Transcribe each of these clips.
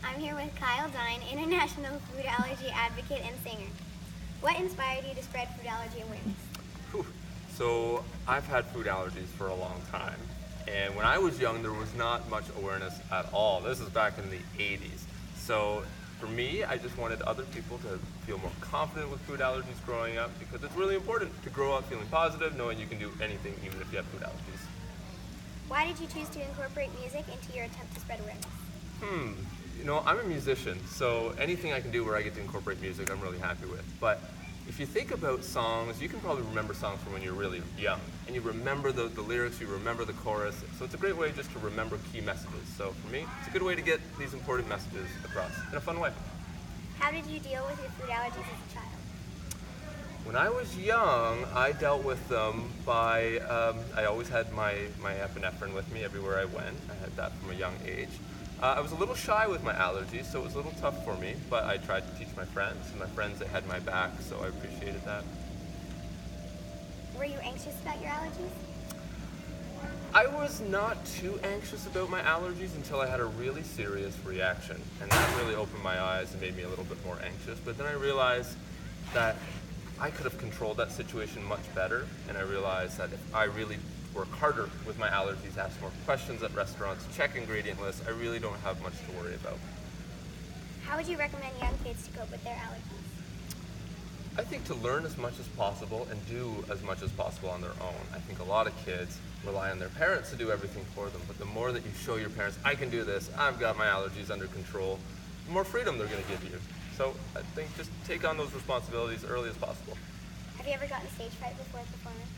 I'm here with Kyle Dine, international food allergy advocate and singer. What inspired you to spread food allergy awareness? Whew. So I've had food allergies for a long time, and when I was young there was not much awareness at all. This is back in the 80s. So for me, I just wanted other people to feel more confident with food allergies growing up, because it's really important to grow up feeling positive, knowing you can do anything even if you have food allergies. Why did you choose to incorporate music into your attempt to spread awareness? I'm a musician, so anything I can do where I get to incorporate music, I'm really happy with. But if you think about songs, you can probably remember songs from when you're really young, and you remember the lyrics, you remember the chorus, so it's a great way just to remember key messages. So for me, it's a good way to get these important messages across in a fun way. How did you deal with your food allergies as a child? When I was young, I dealt with them by, I always had my epinephrine with me everywhere I went. I had that from a young age. I was a little shy with my allergies, so it was a little tough for me, but I tried to teach my friends, and my friends, they had my back, so I appreciated that. Were you anxious about your allergies? I was not too anxious about my allergies until I had a really serious reaction, and that really opened my eyes and made me a little bit more anxious. But then I realized that I could have controlled that situation much better, and I realized that if I really work harder with my allergies, ask more questions at restaurants, check ingredient lists, I really don't have much to worry about. How would you recommend young kids to cope with their allergies? I think to learn as much as possible and do as much as possible on their own. I think a lot of kids rely on their parents to do everything for them, but the more that you show your parents, I can do this, I've got my allergies under control, the more freedom they're going to give you. So I think just take on those responsibilities early as possible. Have you ever gotten stage fright before a performance?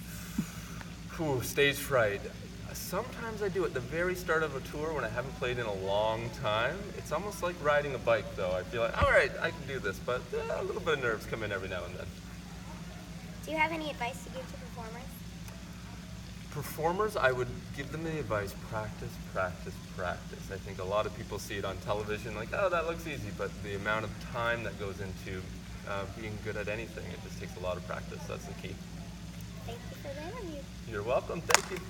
Stage fright. Sometimes I do at the very start of a tour when I haven't played in a long time. It's almost like riding a bike though. I feel like, all right, I can do this, but a little bit of nerves come in every now and then. Do you have any advice to give to performers? Performers, I would give them the advice, practice, practice, practice. I think a lot of people see it on television like, oh, that looks easy, but the amount of time that goes into being good at anything, it just takes a lot of practice. That's the key. Thank you for the interview. You're welcome. Thank you.